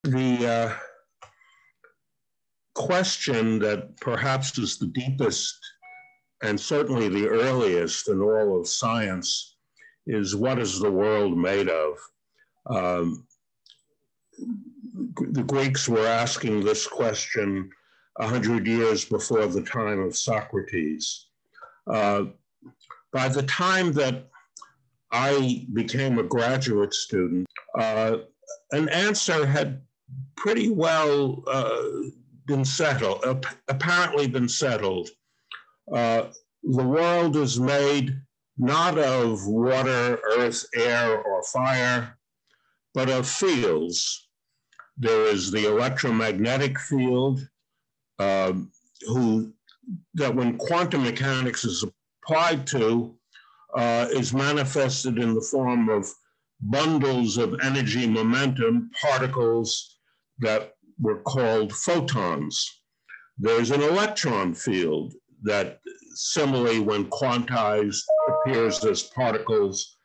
The question that perhaps is the deepest and certainly the earliest in all of science is, what is the world made of? The Greeks were asking this question 100 years before the time of Socrates. By the time that I became a graduate student, an answer had pretty well been settled, apparently been settled. The world is made not of water, earth, air, or fire, but of fields. There is the electromagnetic field, that when quantum mechanics is applied to, is manifested in the form of bundles of energy momentum, particles that were called photons. There's an electron field that similarly, when quantized, appears as particles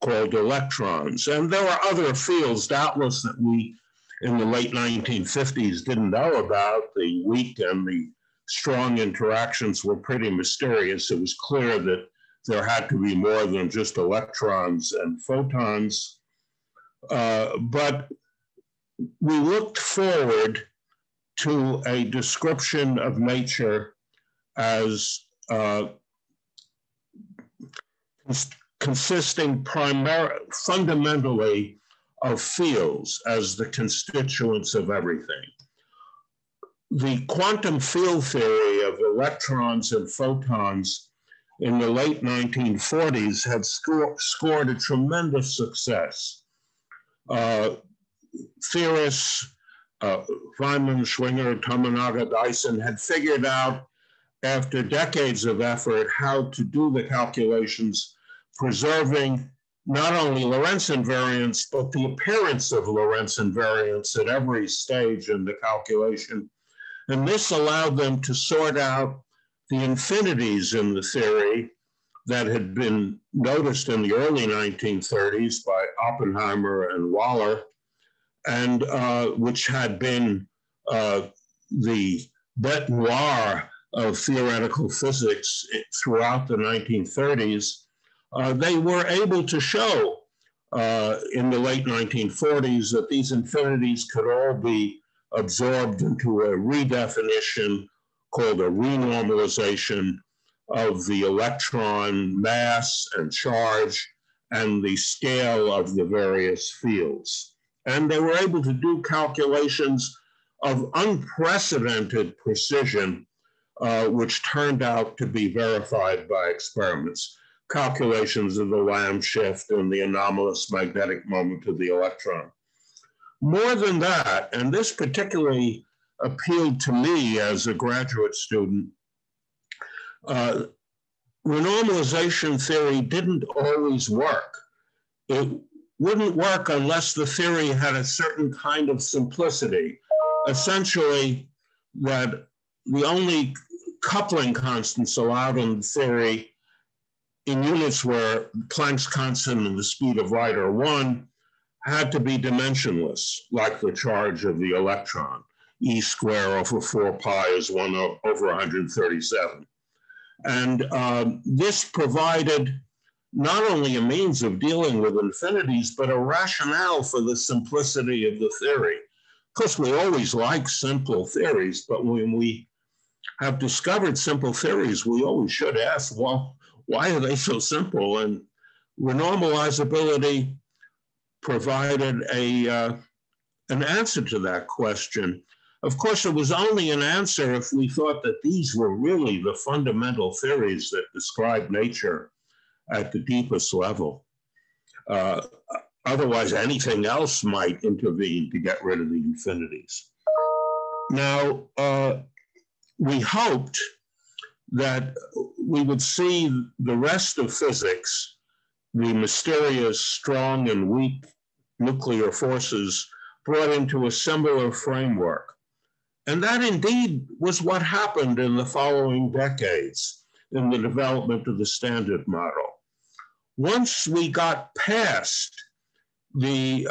called electrons. And there are other fields, doubtless, that we in the late 1950s didn't know about. The weak and the strong interactions were pretty mysterious. It was clear that there had to be more than just electrons and photons. But we looked forward to a description of nature as consisting fundamentally of fields as the constituents of everything. The quantum field theory of electrons and photons in the late 1940s had scored a tremendous success. Theorists, Feynman, Schwinger, Tominaga, Dyson, had figured out, after decades of effort, how to do the calculations, preserving not only Lorentz invariance, but the appearance of Lorentz invariance at every stage in the calculation. And this allowed them to sort out the infinities in the theory that had been noticed in the early 1930s by Oppenheimer and Waller, and which had been the bête noire of theoretical physics throughout the 1930s. They were able to show in the late 1940s that these infinities could all be absorbed into a redefinition called a renormalization of the electron mass and charge and the scale of the various fields. And they were able to do calculations of unprecedented precision, which turned out to be verified by experiments. Calculations of the Lamb shift and the anomalous magnetic moment of the electron. More than that, and this particularly appealed to me as a graduate student, renormalization theory didn't always work. It wouldn't work unless the theory had a certain kind of simplicity. Essentially, that the only coupling constants allowed in the theory in units where Planck's constant and the speed of light are 1 had to be dimensionless, like the charge of the electron. E squared over 4 pi is 1 over 137. And this provided not only a means of dealing with infinities, but a rationale for the simplicity of the theory. Of course, we always like simple theories, but when we have discovered simple theories, we always should ask, well, why are they so simple? And renormalizability provided an answer to that question. Of course, it was only an answer if we thought that these were really the fundamental theories that describe nature at the deepest level. Otherwise, anything else might intervene to get rid of the infinities. Now, we hoped that we would see the rest of physics, the mysterious strong and weak nuclear forces, brought into a similar framework. And that indeed was what happened in the following decades in the development of the Standard Model. Once we got past the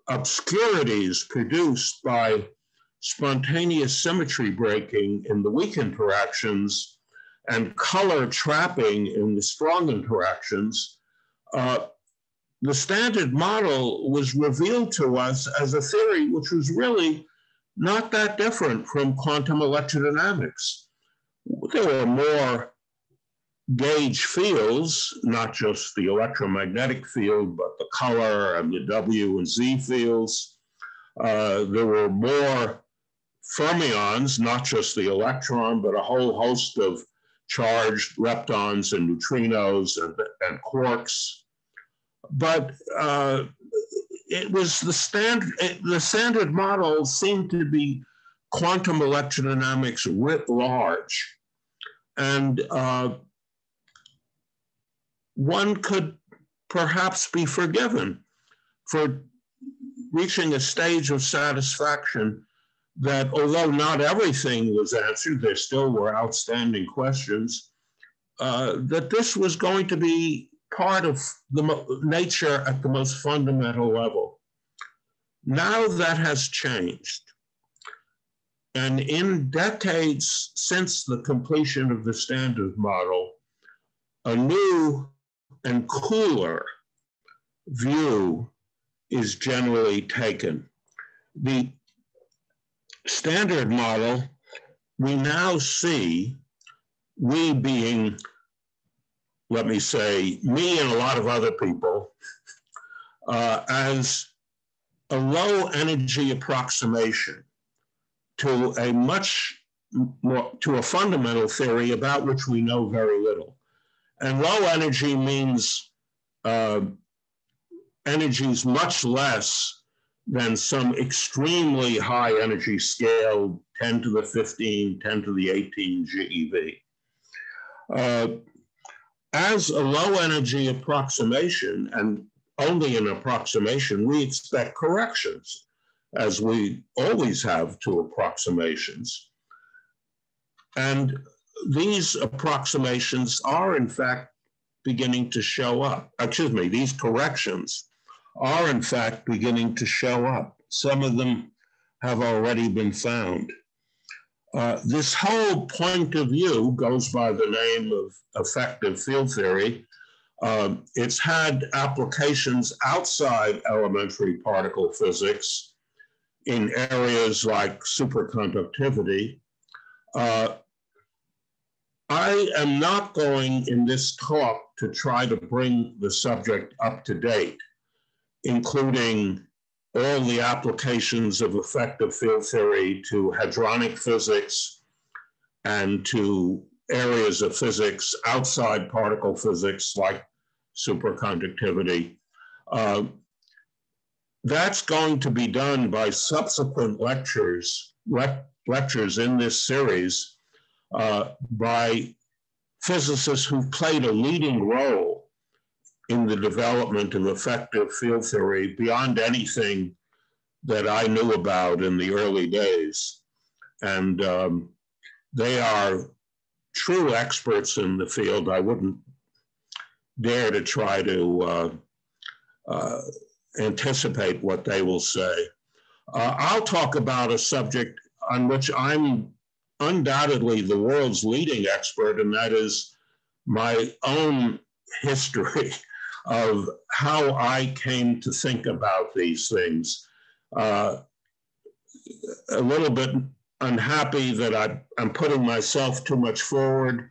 obscurities produced by spontaneous symmetry breaking in the weak interactions and color trapping in the strong interactions, the standard model was revealed to us as a theory which was really not that different from quantum electrodynamics. There were more gauge fields, not just the electromagnetic field, but the color and the W and Z fields. There were more fermions, not just the electron, but a whole host of charged leptons and neutrinos and quarks. But it was the standard model seemed to be quantum electrodynamics writ large. And one could perhaps be forgiven for reaching a stage of satisfaction that although not everything was answered, there still were outstanding questions, that this was going to be part of the nature at the most fundamental level. Now that has changed. And in decades since the completion of the standard model, a new and cooler view is generally taken. The standard model, we now see, we being, let me say, me and a lot of other people, as a low energy approximation to a much more, to a fundamental theory about which we know very little. And low energy means energies much less than some extremely high energy scale, 10 to the 15, 10 to the 18 GeV. As a low energy approximation, and only an approximation, we expect corrections, as we always have to approximations. And these approximations are in fact beginning to show up. Excuse me, these corrections are in fact beginning to show up. Some of them have already been found. This whole point of view goes by the name of effective field theory. It's had applications outside elementary particle physics in areas like superconductivity. I am not going in this talk to try to bring the subject up to date, including all the applications of effective field theory to hadronic physics and to areas of physics outside particle physics like superconductivity. That's going to be done by subsequent lectures in this series by physicists who've played a leading role in the development of effective field theory beyond anything that I knew about in the early days. And they are true experts in the field. I wouldn't dare to try to anticipate what they will say. I'll talk about a subject on which I'm undoubtedly the world's leading expert, and that is my own history of how I came to think about these things. A little bit unhappy that I'm putting myself too much forward.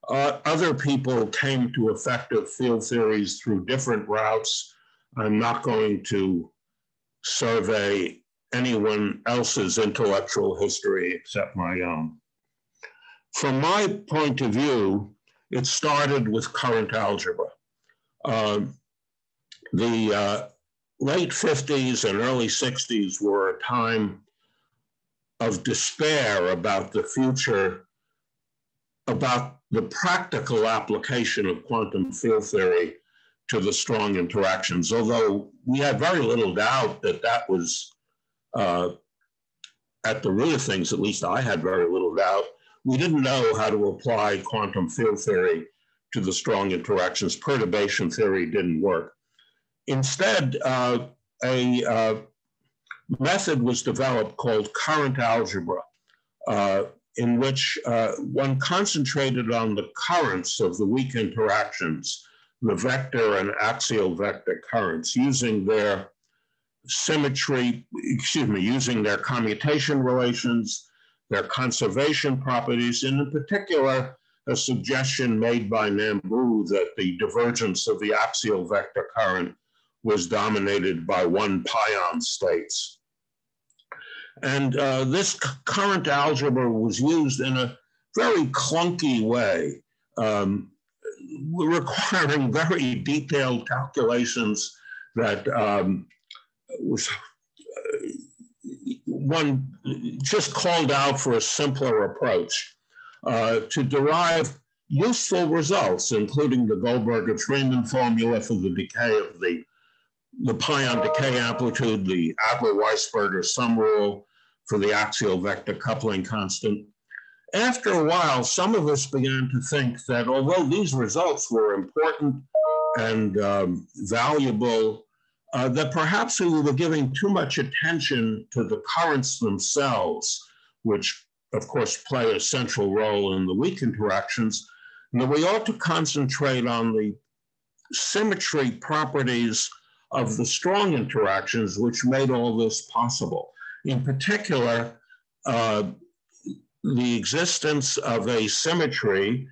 Other people came to effective field theories through different routes. I'm not going to survey anyone else's intellectual history except my own. From my point of view, it started with current algebra. The late 50s and early 60s were a time of despair about the future, about the practical application of quantum field theory to the strong interactions, although we had very little doubt that that was at the root of things. At least I had very little doubt. We didn't know how to apply quantum field theory to the strong interactions. Perturbation theory didn't work. Instead, a method was developed called current algebra, in which one concentrated on the currents of the weak interactions, the vector and axial vector currents, using their symmetry, using their commutation relations, their conservation properties, and in particular, a suggestion made by Nambu that the divergence of the axial vector current was dominated by one pion states. And this current algebra was used in a very clunky way, requiring very detailed calculations that one just called out for a simpler approach to derive useful results, including the Goldberger-Freeman formula for the decay of the pion decay amplitude, the Adler-Weisberger sum rule for the axial vector coupling constant. After a while, some of us began to think that although these results were important and valuable, that perhaps we were giving too much attention to the currents themselves, which of course play a central role in the weak interactions, and that we ought to concentrate on the symmetry properties of the strong interactions which made all this possible. In particular, the existence of a symmetry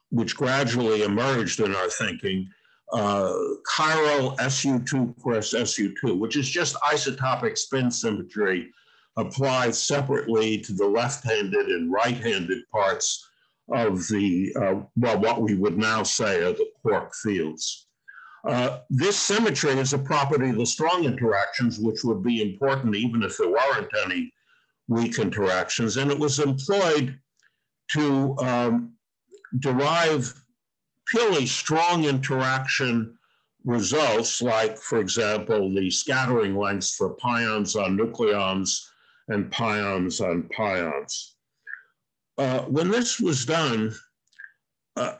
which gradually emerged in our thinking, chiral SU2 cross SU2, which is just isotopic spin symmetry applied separately to the left-handed and right-handed parts of the, well, what we would now say are the quark fields. This symmetry is a property of the strong interactions, which would be important even if there weren't any weak interactions, and it was employed to derive purely strong interaction results, like, for example, the scattering lengths for pions on nucleons and pions on pions. When this was done,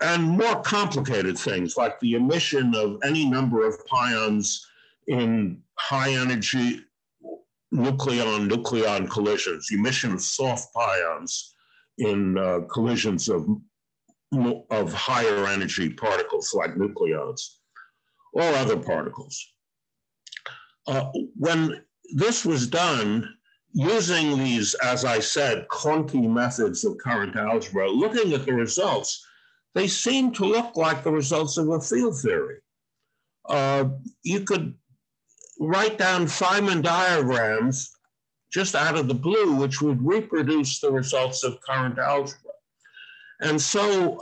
and more complicated things like the emission of any number of pions in high energy nucleon-nucleon collisions, emission of soft pions in collisions of higher energy particles like nucleons or other particles. When this was done, using these, as I said, clunky methods of current algebra, looking at the results, they seem to look like the results of a field theory. You could write down Feynman diagrams just out of the blue, which would reproduce the results of current algebra. And so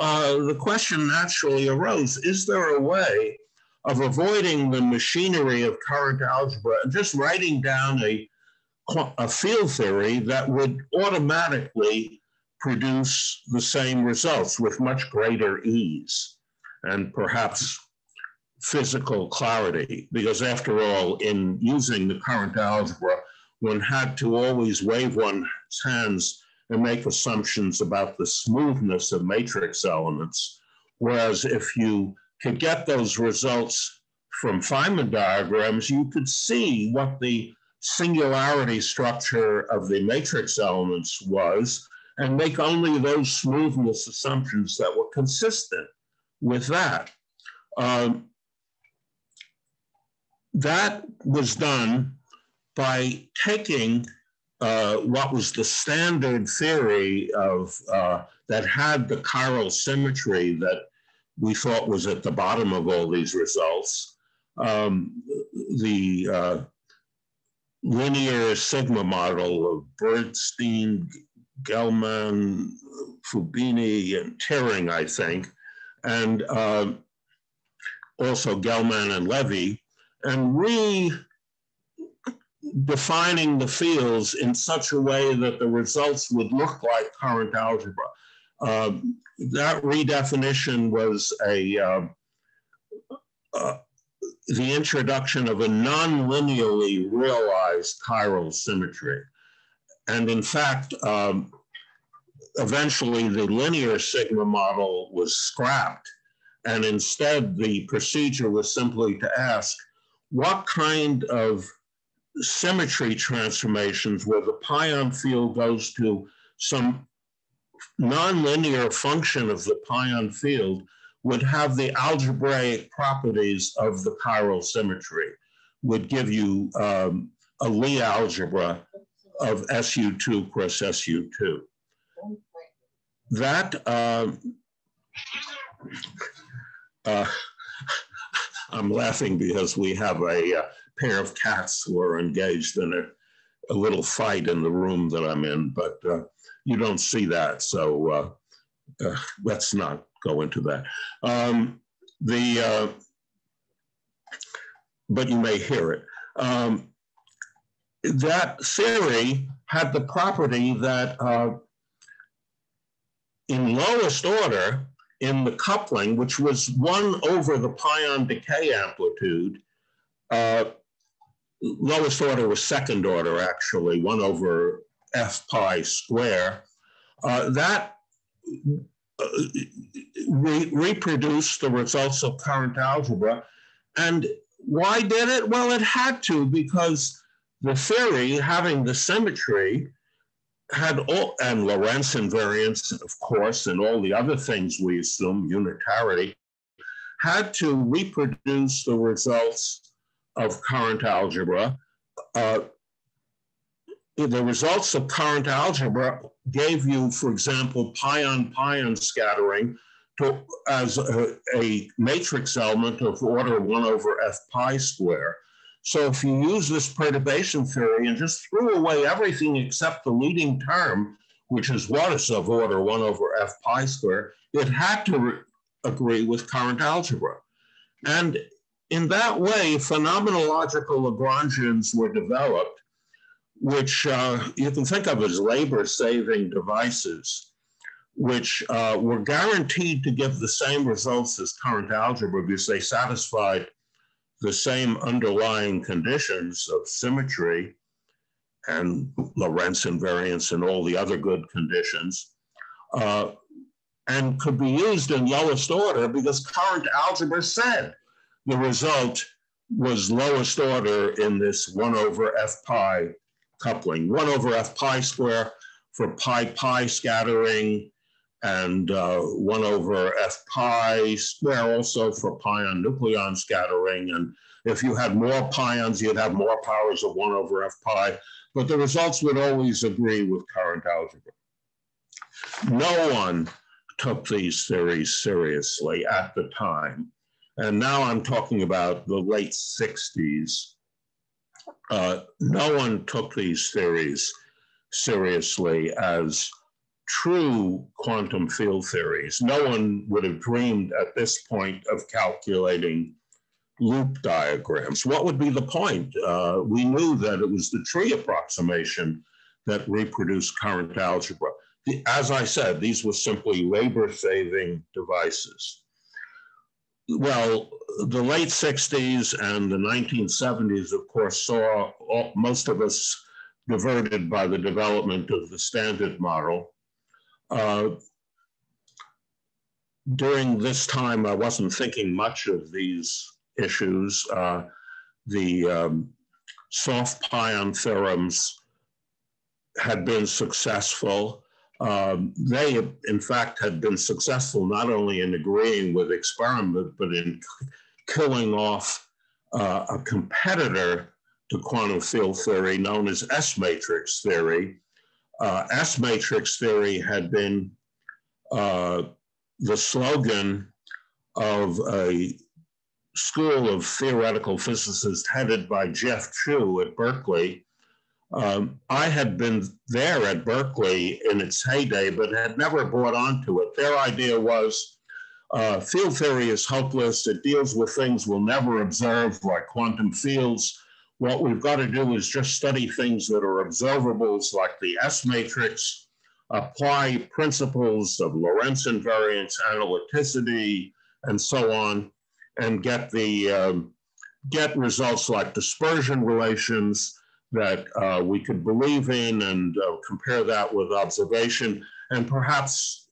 the question naturally arose, is there a way of avoiding the machinery of current algebra and just writing down a field theory that would automatically produce the same results with much greater ease and perhaps physical clarity? Because after all, in using the current algebra, one had to always wave one's hands and make assumptions about the smoothness of matrix elements. Whereas if you could get those results from Feynman diagrams, you could see what the singularity structure of the matrix elements was and make only those smoothness assumptions that were consistent with that. That was done by taking what was the standard theory of that had the chiral symmetry that we thought was at the bottom of all these results, the linear sigma model of Bernstein, Gelman, Fubini, and Tiring, I think, and also Gelman and Levy, and redefining the fields in such a way that the results would look like current algebra. That redefinition was the introduction of a non-linearly realized chiral symmetry. And in fact, eventually the linear sigma model was scrapped, and instead the procedure was simply to ask, what kind of symmetry transformations where the pion field goes to some nonlinear function of the pion field would have the algebraic properties of the chiral symmetry, would give you a Lie algebra of SU2 cross SU2. That, I'm laughing because we have a pair of cats who are engaged in a little fight in the room that I'm in, but you don't see that, so let's not go into that. But you may hear it. That theory had the property that in lowest order, in the coupling, which was 1 over the pion decay amplitude, lowest order was second order, actually, 1 over f pi square, that reproduced the results of current algebra. And why did it? Well, it had to, because the theory, having the symmetry, had all, and Lorentz invariance, of course, and all the other things we assume, unitarity, had to reproduce the results of current algebra. The results of current algebra gave you, for example, pion-pion scattering as a matrix element of order 1 over f pi square. So if you use this perturbation theory and just threw away everything except the leading term, which is what is of order 1 over f pi square, it had to agree with current algebra. And in that way, phenomenological Lagrangians were developed, which you can think of as labor-saving devices, which were guaranteed to give the same results as current algebra because they satisfied the same underlying conditions of symmetry and Lorentz invariance and all the other good conditions, and could be used in lowest order because current algebra said the result was lowest order in this 1 over f pi coupling, 1 over f pi square for pi-pi scattering, and 1 over f pi square also for pion-nucleon scattering. And if you had more pions, you'd have more powers of 1 over f pi, but the results would always agree with current algebra. No one took these theories seriously at the time. And now I'm talking about the late 60s. No one took these theories seriously as true quantum field theories. No one would have dreamed at this point of calculating loop diagrams. What would be the point? We knew that it was the tree approximation that reproduced current algebra. As I said, these were simply labor-saving devices. Well, the late 60s and the 1970s, of course, saw most of us diverted by the development of the standard model. During this time, I wasn't thinking much of these issues. The soft pion theorems had been successful. They, in fact, had been successful not only in agreeing with experiment, but in killing off a competitor to quantum field theory known as S-matrix theory. S-matrix theory had been the slogan of a school of theoretical physicists headed by Jeff Chu at Berkeley. I had been there at Berkeley in its heyday, but had never bought onto it. Their idea was field theory is hopeless. It deals with things we'll never observe, like quantum fields. What we've got to do is just study things that are observables, like the S-matrix, apply principles of Lorentz invariance, analyticity, and so on, and get results like dispersion relations that we could believe in, and compare that with observation, and perhaps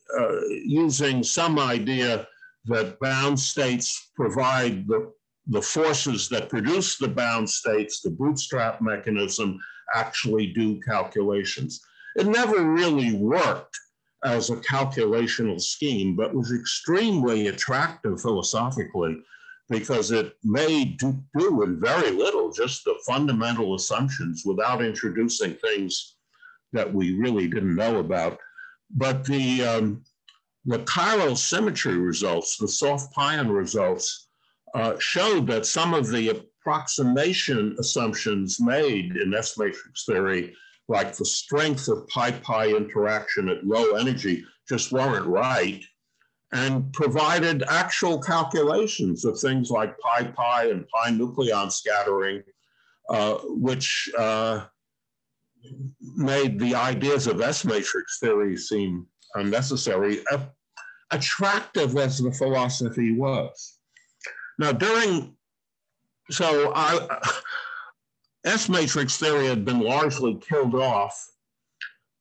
using some idea that bound states provide the the forces that produce the bound states, the bootstrap mechanism, actually do calculations. It never really worked as a calculational scheme, but was extremely attractive philosophically because it made do with very little, just the fundamental assumptions without introducing things that we really didn't know about. But the chiral symmetry results, the soft pion results, showed that some of the approximation assumptions made in S-matrix theory, like the strength of pi-pi interaction at low energy, just weren't right, and provided actual calculations of things like pi-pi and pi nucleon scattering, which made the ideas of S-matrix theory seem unnecessary, attractive as the philosophy was. Now, S-matrix theory had been largely killed off,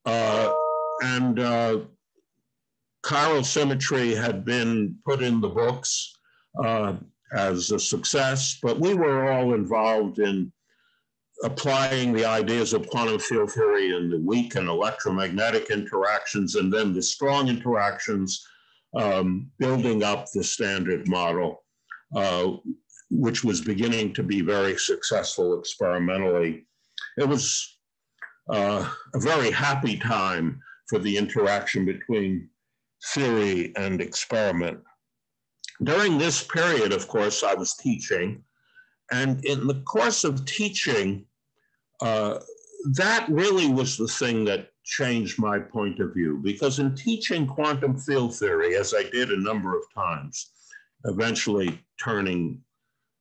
and chiral symmetry had been put in the books as a success, but we were all involved in applying the ideas of quantum field theory and the weak and electromagnetic interactions, and then the strong interactions, building up the standard model, which was beginning to be very successful experimentally. It was a very happy time for the interaction between theory and experiment. During this period, of course, I was teaching, and in the course of teaching, that really was the thing that changed my point of view, because in teaching quantum field theory, as I did a number of times, eventually turning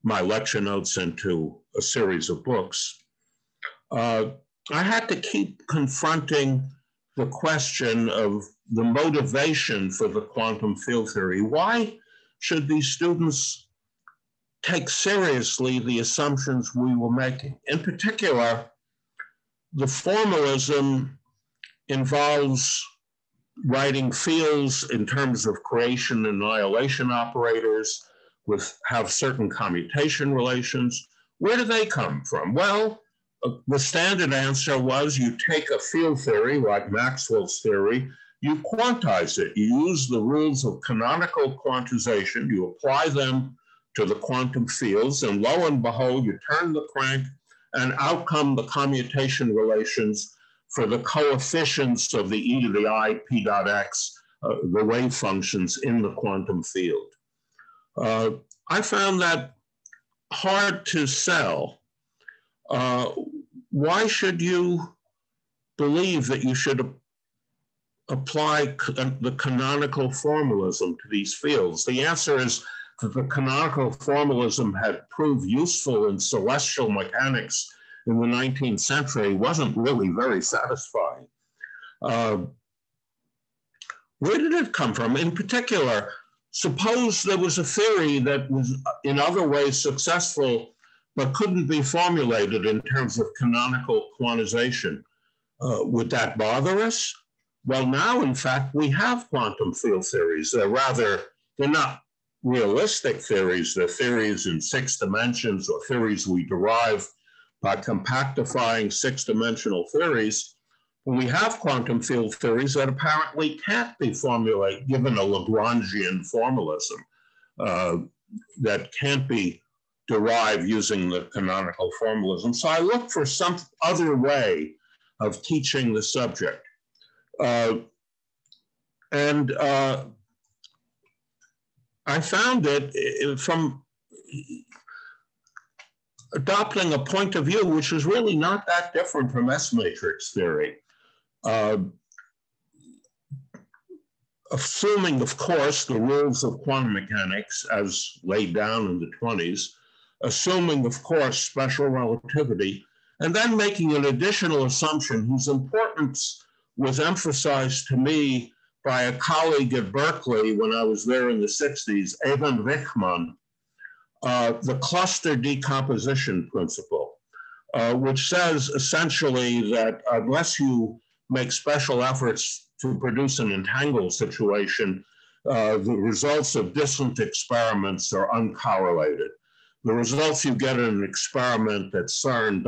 my lecture notes into a series of books, I had to keep confronting the question of the motivation for the quantum field theory. Why should these students take seriously the assumptions we were making? In particular, the formalism involves writing fields in terms of creation and annihilation operators, have certain commutation relations. Where do they come from? Well, the standard answer was you take a field theory like Maxwell's theory, you quantize it. You use the rules of canonical quantization, you apply them to the quantum fields, and lo and behold, you turn the crank, and out come the commutation relations for the coefficients of the e to the I p dot x, the wave functions in the quantum field. I found that hard to sell. Why should you believe that you should apply the canonical formalism to these fields? The answer is that the canonical formalism had proved useful in celestial mechanics in the 19th century, wasn't really very satisfying. Where did it come from? In particular, suppose there was a theory that was in other ways successful, but couldn't be formulated in terms of canonical quantization. Would that bother us? Well, now, in fact, we have quantum field theories. They're not realistic theories. They're theories in 6 dimensions, or theories we derive by compactifying 6-dimensional theories. And we have quantum field theories that apparently can't be formulated, given a Lagrangian formalism, that can't be derived using the canonical formalism. So I looked for some other way of teaching the subject. I found it from adopting a point of view which is really not that different from S-matrix theory. Assuming, of course, the rules of quantum mechanics as laid down in the 20s, assuming, of course, special relativity, and then making an additional assumption whose importance was emphasized to me by a colleague at Berkeley when I was there in the 60s, Evan Wichmann, the cluster decomposition principle, which says essentially that unless you make special efforts to produce an entangled situation, the results of distant experiments are uncorrelated. the results you get in an experiment at CERN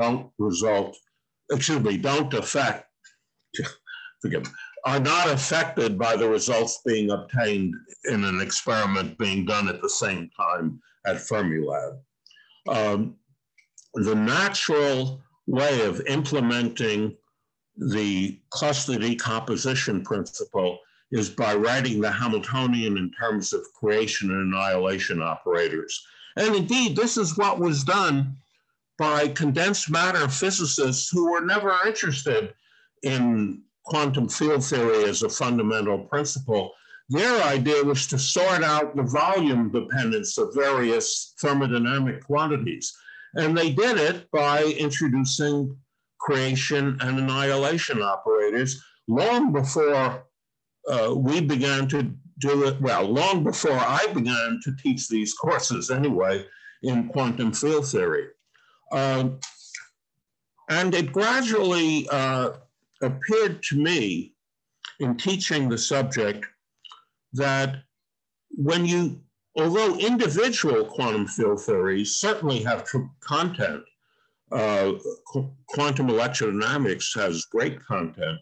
are not affected by the results being obtained in an experiment being done at the same time at Fermilab. The natural way of implementing the cluster decomposition principle is by writing the Hamiltonian in terms of creation and annihilation operators. And indeed, this is what was done by condensed matter physicists who were never interested in quantum field theory as a fundamental principle. Their idea was to sort out the volume dependence of various thermodynamic quantities. And they did it by introducing creation and annihilation operators long before we began to do it, well, long before I began to teach these courses anyway in quantum field theory. And it gradually appeared to me in teaching the subject that although individual quantum field theories certainly have content, quantum electrodynamics has great content,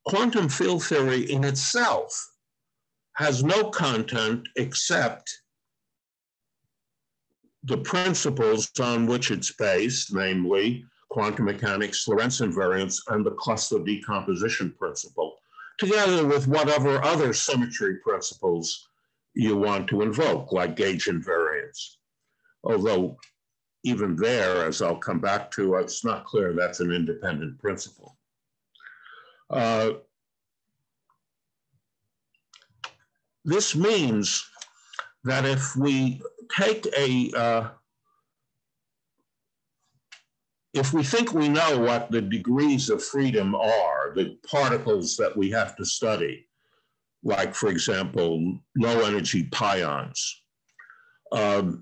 quantum field theory in itself has no content except the principles on which it's based, namely quantum mechanics, Lorentz invariance, and the cluster decomposition principle, together with whatever other symmetry principles you want to invoke, like gauge invariance. Although even there, as I'll come back to, it's not clear that's an independent principle. This means that if we take if we think we know what the degrees of freedom are, the particles that we have to study, like, for example, low energy pions, that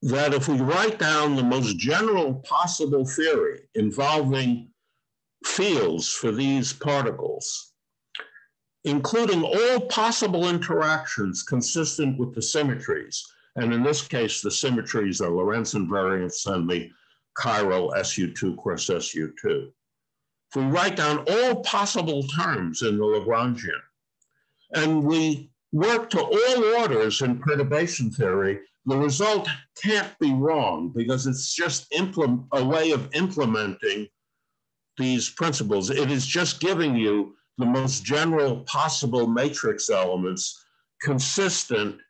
if we write down the most general possible theory involving fields for these particles, including all possible interactions consistent with the symmetries, and in this case, the symmetries are Lorentz invariance and the chiral SU2 cross SU2. If we write down all possible terms in the Lagrangian, and we work to all orders in perturbation theory, the result can't be wrong because it's just a way of implementing these principles. It is just giving you the most general possible matrix elements consistent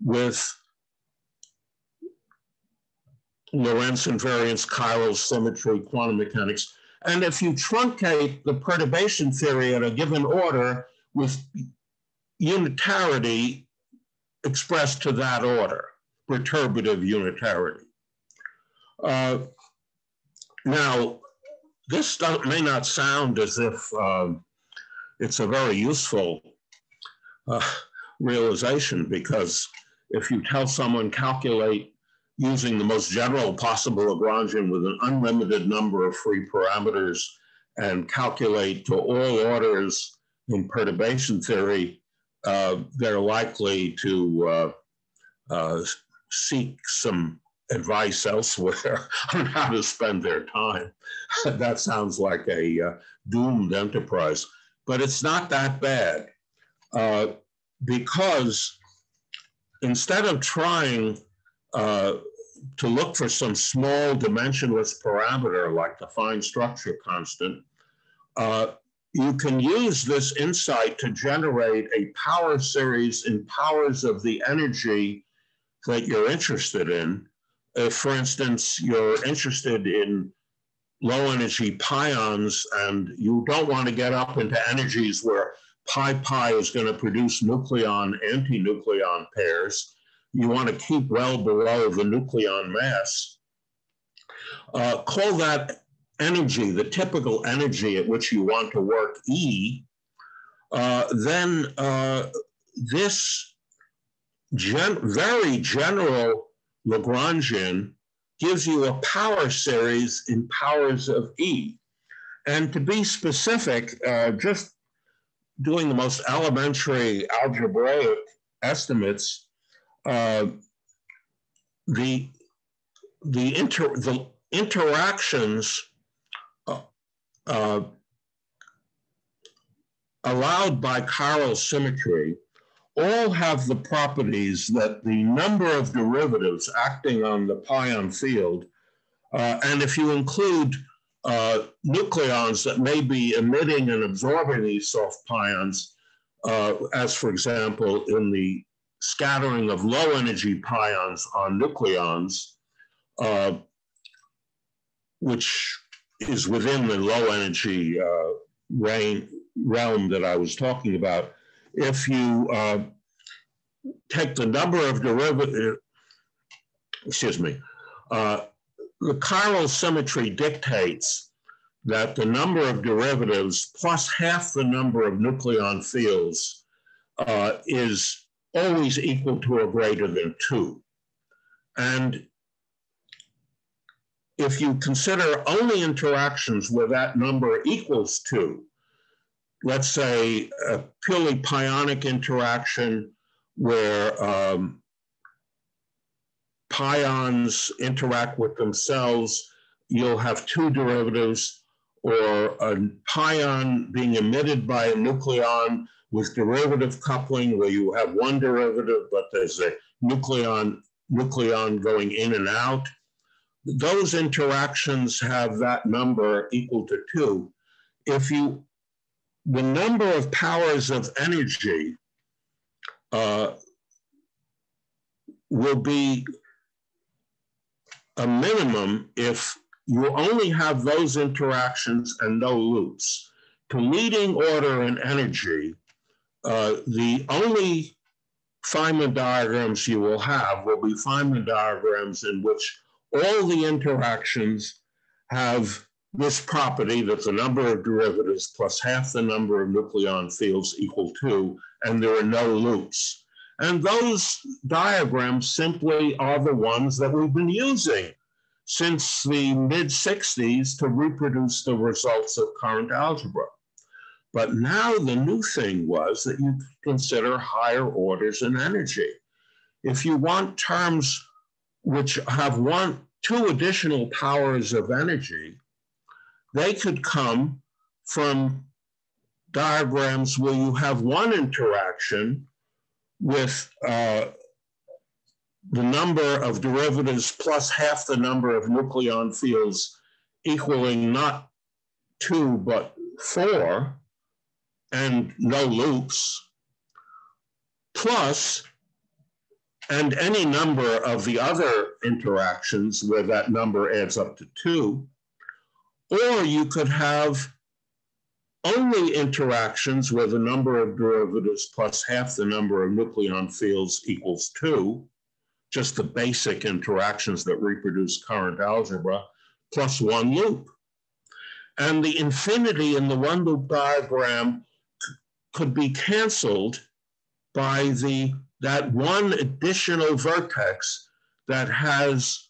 with Lorentz invariance, chiral symmetry, quantum mechanics. And if you truncate the perturbation theory at a given order with unitarity expressed to that order, perturbative unitarity. Now, this may not sound as if it's a very useful realization, because if you tell someone calculate using the most general possible Lagrangian with an unlimited number of free parameters and calculate to all orders in perturbation theory, they're likely to seek some advice elsewhere on how to spend their time. That sounds like a doomed enterprise, but it's not that bad, because instead of trying to look for some small dimensionless parameter like the fine structure constant, you can use this insight to generate a power series in powers of the energy that you're interested in. If, for instance, you're interested in low energy pions and you don't want to get up into energies where pi is going to produce nucleon-antinucleon pairs, you want to keep well below the nucleon mass, call that energy, the typical energy at which you want to work E, then this very general Lagrangian gives you a power series in powers of E. And to be specific, just doing the most elementary algebraic estimates, the interactions allowed by chiral symmetry all have the properties that the number of derivatives acting on the pion field, and if you include nucleons that may be emitting and absorbing these soft pions, as for example in the scattering of low energy pions on nucleons, which is within the low energy realm that I was talking about. If you take the number of derivatives, the chiral symmetry dictates that the number of derivatives plus half the number of nucleon fields is always equal to or greater than 2. And if you consider only interactions where that number equals 2, let's say a purely pionic interaction where pions interact with themselves, you'll have 2 derivatives, or a pion being emitted by a nucleon with derivative coupling where you have 1 derivative, but there's a nucleon going in and out. Those interactions have that number equal to 2. If the number of powers of energy will be a minimum if you only have those interactions and no loops. To leading order in energy, the only Feynman diagrams you will have will be Feynman diagrams in which all the interactions have this property that the number of derivatives plus half the number of nucleon fields equal 2, and there are no loops. And those diagrams simply are the ones that we've been using since the mid-60s to reproduce the results of current algebra. But now the new thing was that you consider higher orders in energy. If you want terms which have 2 additional powers of energy, they could come from diagrams where you have 1 interaction with the number of derivatives plus half the number of nucleon fields equaling not 2 but 4, and no loops, plus, and any number of the other interactions where that number adds up to 2, or you could have only interactions where the number of derivatives plus half the number of nucleon fields equals 2, just the basic interactions that reproduce current algebra, plus 1 loop. And the infinity in the 1 loop diagram could be canceled by that 1 additional vertex that has,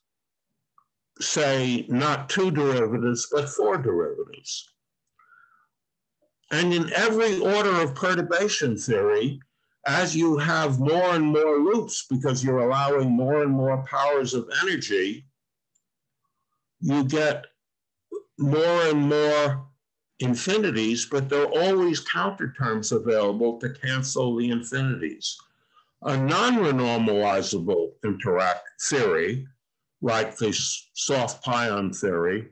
say, not 2 derivatives, but 4 derivatives. And in every order of perturbation theory, as you have more and more loops because you're allowing more and more powers of energy, you get more and more infinities, but there are always counter terms available to cancel the infinities. A non-renormalizable theory, like the soft pion theory,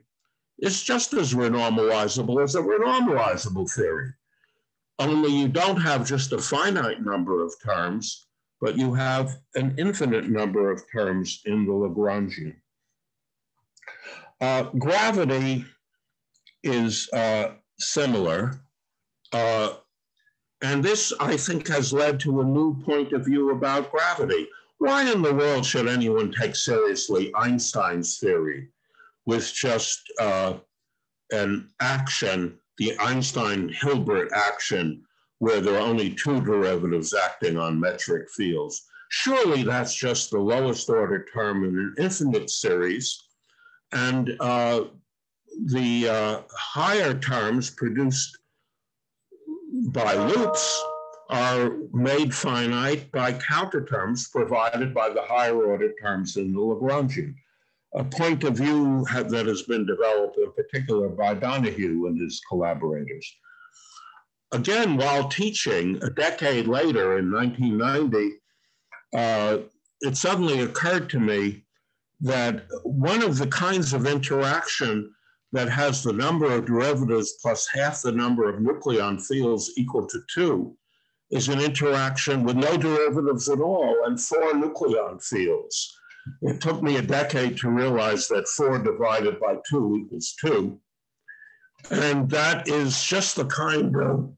is just as renormalizable as a renormalizable theory. Only you don't have just a finite number of terms, but you have an infinite number of terms in the Lagrangian. Gravity is similar. And this, I think, has led to a new point of view about gravity. Why in the world should anyone take seriously Einstein's theory with just an action, the Einstein-Hilbert action, where there are only 2 derivatives acting on metric fields? Surely that's just the lowest order term in an infinite series, and the higher terms produced by loops are made finite by counterterms provided by the higher order terms in the Lagrangian, a point of view that has been developed in particular by Donahue and his collaborators. Again, while teaching a decade later in 1990, it suddenly occurred to me that one of the kinds of interaction that has the number of derivatives plus half the number of nucleon fields equal to 2 is an interaction with no derivatives at all and 4 nucleon fields. It took me a decade to realize that 4 divided by 2 equals 2. And that is just the kind of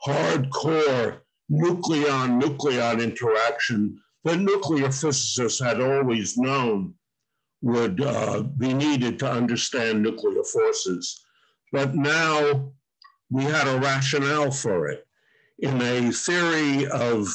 hardcore nucleon-nucleon interaction that nuclear physicists had always known would be needed to understand nuclear forces. But now we had a rationale for it. In a theory of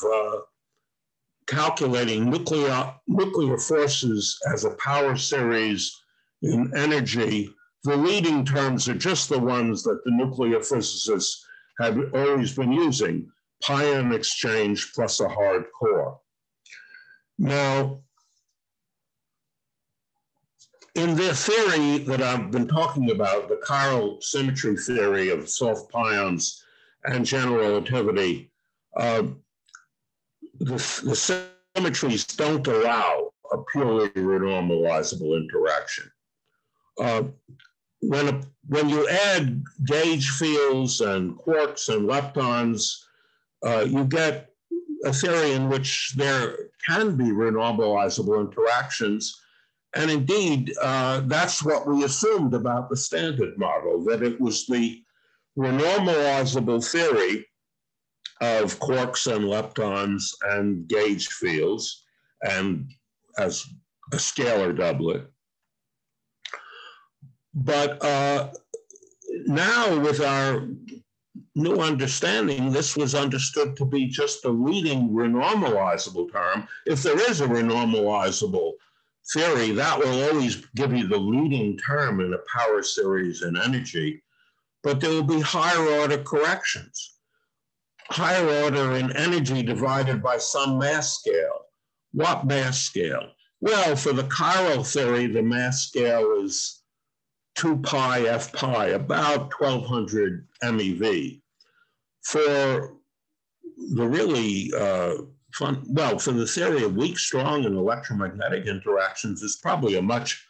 calculating nuclear forces as a power series in energy, the leading terms are just the ones that the nuclear physicists had always been using, pion exchange plus a hard core. Now, in the theory that I've been talking about, the chiral symmetry theory of soft pions and general relativity, the symmetries don't allow a purely renormalizable interaction. When you add gauge fields and quarks and leptons, you get a theory in which there can be renormalizable interactions. And indeed, that's what we assumed about the Standard Model, that it was the renormalizable theory of quarks and leptons and gauge fields, and as a scalar doublet. But now, with our new understanding, this was understood to be just a leading renormalizable term. If there is a renormalizable theory, that will always give you the leading term in a power series in energy, but there will be higher order corrections. Higher order in energy divided by some mass scale. What mass scale? Well, for the chiral theory, the mass scale is 2 pi f pi, about 1200 MeV. For the really for the theory of weak, strong, and electromagnetic interactions, is probably a much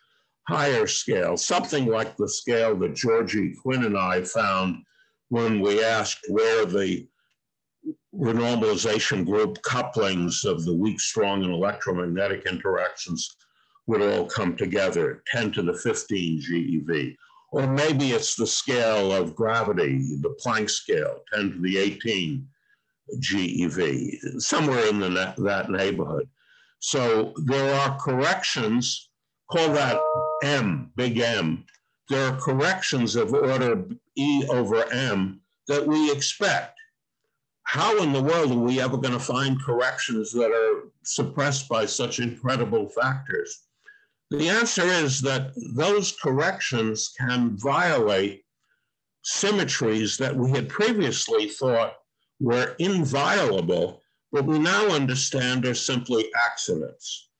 higher scale, something like the scale that Georgie Quinn and I found when we asked where the renormalization group couplings of the weak, strong, and electromagnetic interactions would all come together, 10 to the 15 GeV. Or maybe it's the scale of gravity, the Planck scale, 10 to the 18 GeV, somewhere in that neighborhood. So there are corrections, call that M, big M. There are corrections of order E over M that we expect. How in the world are we ever going to find corrections that are suppressed by such incredible factors? The answer is that those corrections can violate symmetries that we had previously thought were inviolable, but we now understand are simply accidents.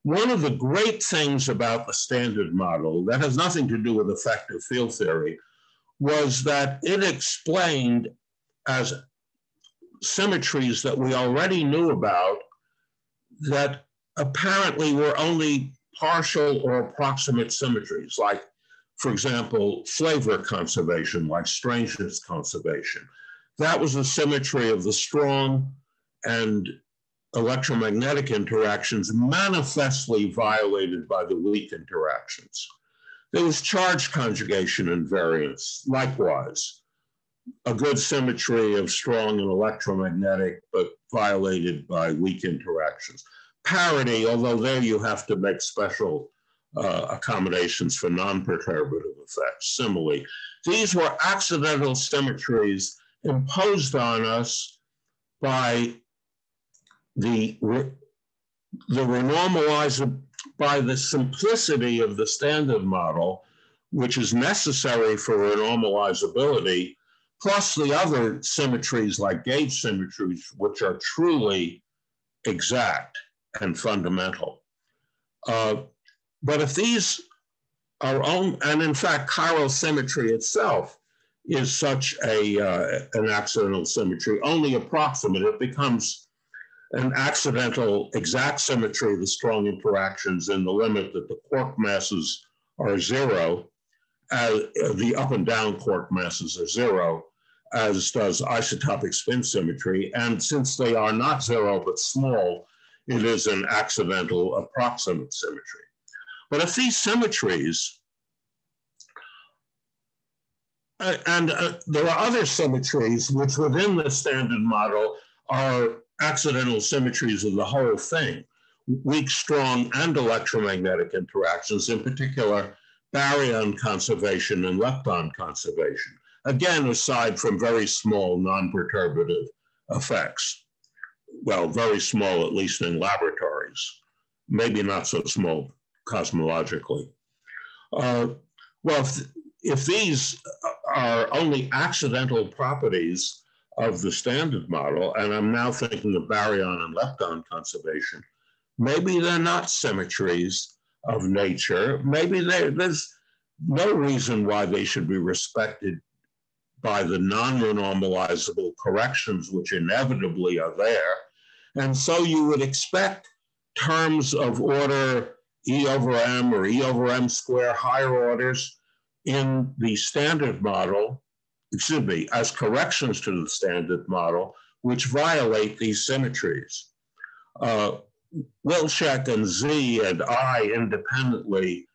One of the great things about the Standard Model that has nothing to do with effective field theory was that it explained as symmetries that we already knew about that apparently were only partial or approximate symmetries, like, for example, flavor conservation, like strangeness conservation. That was a symmetry of the strong and electromagnetic interactions manifestly violated by the weak interactions. There was charge conjugation invariance, likewise. A good symmetry of strong and electromagnetic, but violated by weak interactions. Parity, although there you have to make special accommodations for non-perturbative effects. Similarly, these were accidental symmetries imposed on us by the simplicity of the Standard Model, which is necessary for renormalizability, plus the other symmetries like gauge symmetries, which are truly exact and fundamental. But if these are and in fact, chiral symmetry itself is such an accidental symmetry, only approximate. It becomes an accidental exact symmetry of the strong interactions in the limit that the quark masses are zero, the up and down quark masses are zero, as does isotopic spin symmetry. And since they are not zero but small, it is an accidental approximate symmetry. But if these symmetries, and there are other symmetries which within the standard model are accidental symmetries of the whole thing, weak, strong, and electromagnetic interactions, in particular, baryon conservation and lepton conservation. Again, aside from very small non-perturbative effects. Well, very small, at least in laboratories, maybe not so small cosmologically. Well, if these are only accidental properties of the standard model, and I'm now thinking of baryon and lepton conservation, maybe they're not symmetries of nature. Maybe there's no reason why they should be respected by the non-renormalizable corrections which inevitably are there. And so you would expect terms of order E over m or E over m square higher orders in the standard model, excuse me, as corrections to the standard model, which violate these symmetries. Wilczek and Z and I independently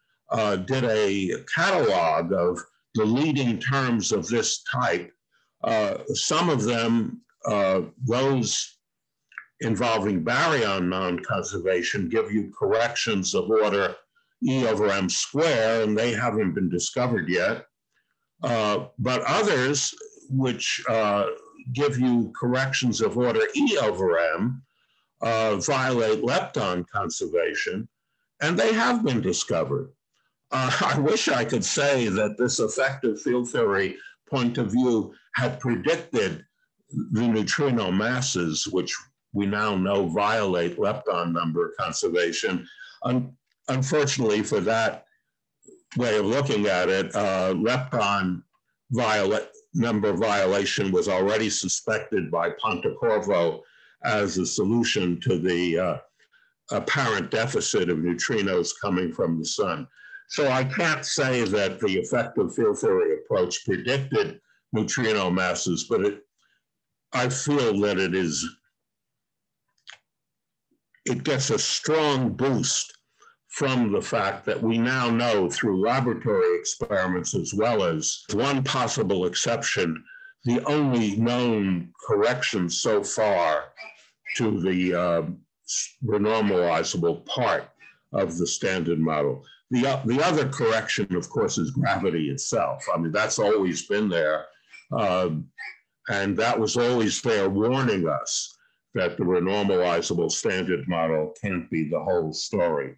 did a catalog of the leading terms of this type. Some of them, those involving baryon non-conservation, give you corrections of order E over m square, and they haven't been discovered yet. But others, which give you corrections of order E over m, violate lepton conservation, and they have been discovered. I wish I could say that this effective field theory point of view had predicted the neutrino masses, which we now know violate lepton number conservation. Unfortunately for that way of looking at it, lepton number violation was already suspected by Pontecorvo as a solution to the apparent deficit of neutrinos coming from the sun. So I can't say that the effective field theory approach predicted neutrino masses, but I feel that it gets a strong boost from the fact that we now know through laboratory experiments, as well as one possible exception, the only known correction so far to the renormalizable part of the standard model. The other correction, of course, is gravity itself. I mean, that's always been there. And that was always there warning us that the renormalizable standard model can't be the whole story.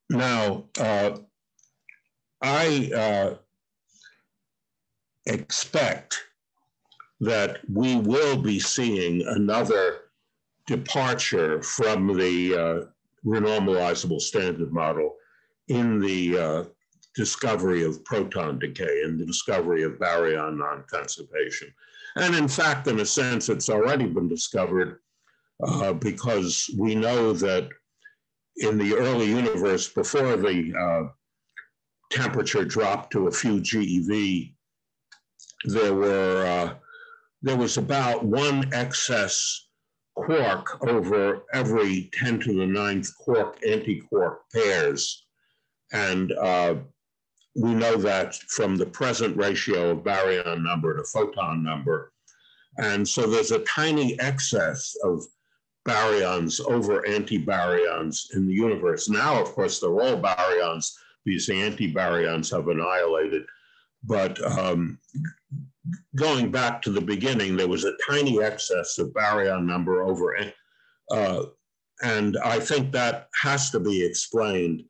Now, I expect that we will be seeing another departure from the renormalizable standard model in the discovery of proton decay and the discovery of baryon non-conservation. And in fact, in a sense, it's already been discovered because we know that in the early universe, before the temperature dropped to a few GeV, there was about one excess quark over every 10 to the 9th quark antiquark pairs. And we know that from the present ratio of baryon number to photon number. And so there's a tiny excess of baryons over antibaryons in the universe. Now, of course, they're all baryons because the antibaryons have annihilated. But going back to the beginning, there was a tiny excess of baryon number over, and I think that has to be explained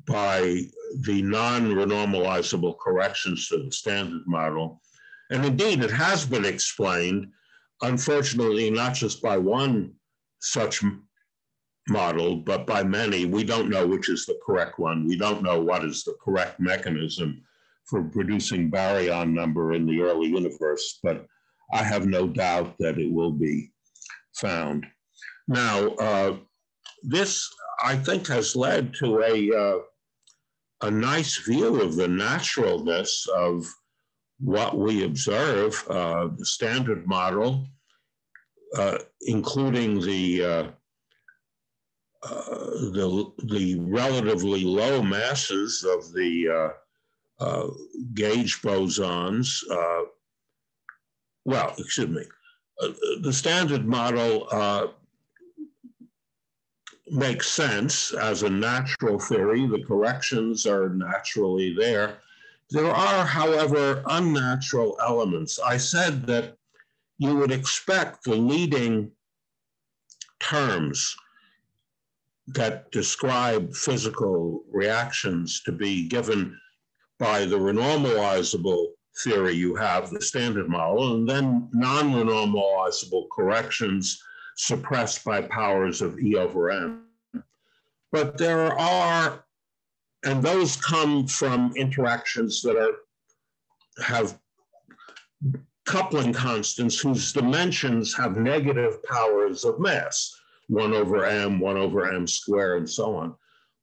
by the non-renormalizable corrections to the standard model. And indeed, it has been explained, unfortunately, not just by one such model, but by many. We don't know which is the correct one. We don't know what is the correct mechanism for producing baryon number in the early universe, but I have no doubt that it will be found. Now, this, I think, has led to a nice view of the naturalness of what we observe. The standard model, including the relatively low masses of the gauge bosons. Well, excuse me. The standard model makes sense as a natural theory. The corrections are naturally there. There are, however, unnatural elements. I said that you would expect the leading terms that describe physical reactions to be given by the renormalizable theory you have, the standard model, and then non-renormalizable corrections suppressed by powers of E over M. But there are, and those come from interactions that have coupling constants whose dimensions have negative powers of mass, 1 over m squared, and so on.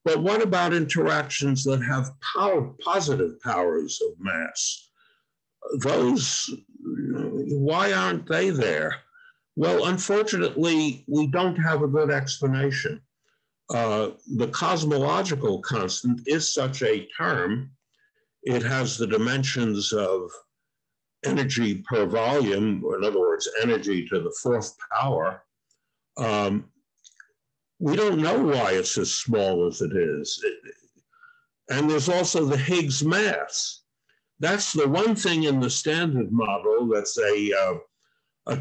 But what about interactions that have positive powers of mass? Those, why aren't they there? Well, unfortunately, we don't have a good explanation. The cosmological constant is such a term. It has the dimensions of energy per volume, or in other words, energy to the 4th power. We don't know why it's as small as it is. And there's also the Higgs mass. That's the one thing in the standard model that's a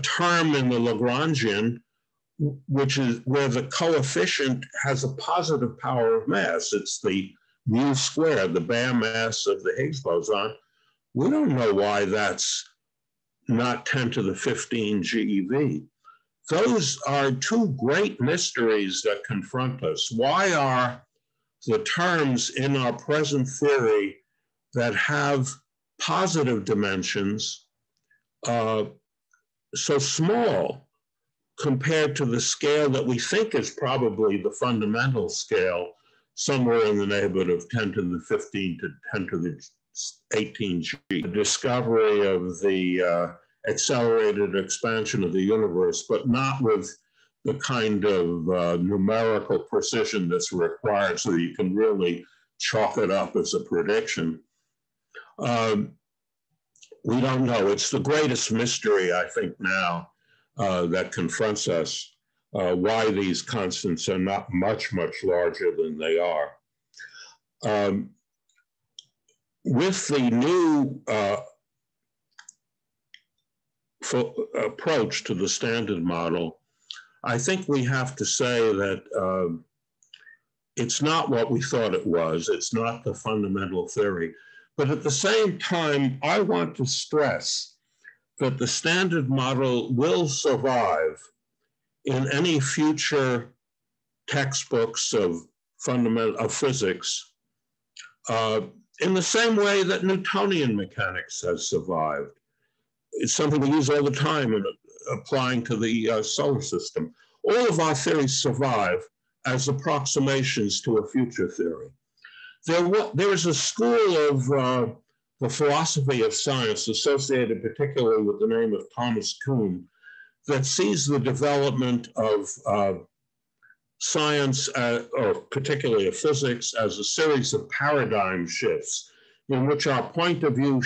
term in the Lagrangian, which is where the coefficient has a positive power of mass. It's the mu squared, the bare mass of the Higgs boson. We don't know why that's not 10 to the 15 GeV. Those are two great mysteries that confront us. Why are the terms in our present theory that have positive dimensions so small compared to the scale that we think is probably the fundamental scale, somewhere in the neighborhood of 10 to the 15 to 10 to the 18 G? The discovery of the accelerated expansion of the universe, but not with the kind of numerical precision that's required so you can really chalk it up as a prediction. We don't know. It's the greatest mystery, I think, now that confronts us, why these constants are not much, much larger than they are. With the new approach to the standard model, I think we have to say that it's not what we thought it was. It's not the fundamental theory. But at the same time, I want to stress that the standard model will survive in any future textbooks of physics in the same way that Newtonian mechanics has survived. It's something we use all the time in applying to the solar system. All of our theories survive as approximations to a future theory. There is a school of the philosophy of science associated particularly with the name of Thomas Kuhn that sees the development of science, or particularly of physics, as a series of paradigm shifts in which our point of view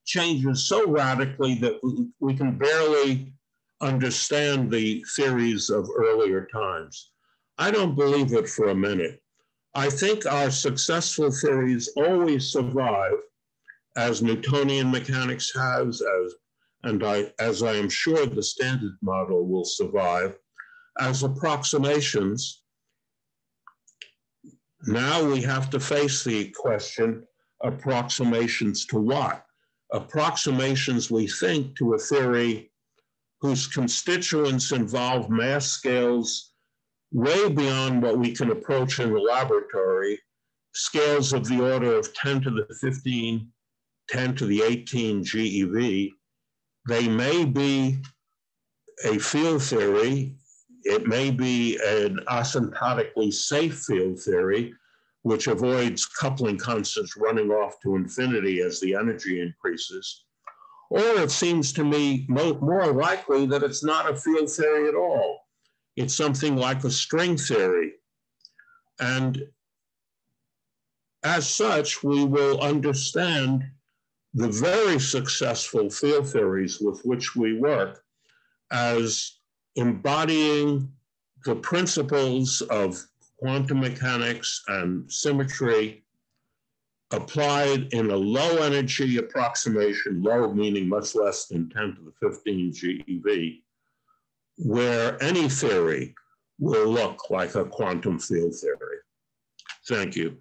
changes so radically that we can barely understand the theories of earlier times. I don't believe it for a minute. I think our successful theories always survive, as Newtonian mechanics has, as I am sure the standard model will survive, as approximations Now we have to face the question, approximations to what? Approximations, we think, to a theory whose constituents involve mass scales way beyond what we can approach in the laboratory, scales of the order of 10 to the 15, 10 to the 18 GeV. They may be a field theory. It may be an asymptotically safe field theory, which avoids coupling constants running off to infinity as the energy increases. Or it seems to me more likely that it's not a field theory at all. It's something like a string theory. And as such, we will understand the very successful field theories with which we work as embodying the principles of quantum mechanics and symmetry applied in a low energy approximation, low meaning much less than 10 to the 15 GeV, where any theory will look like a quantum field theory. Thank you.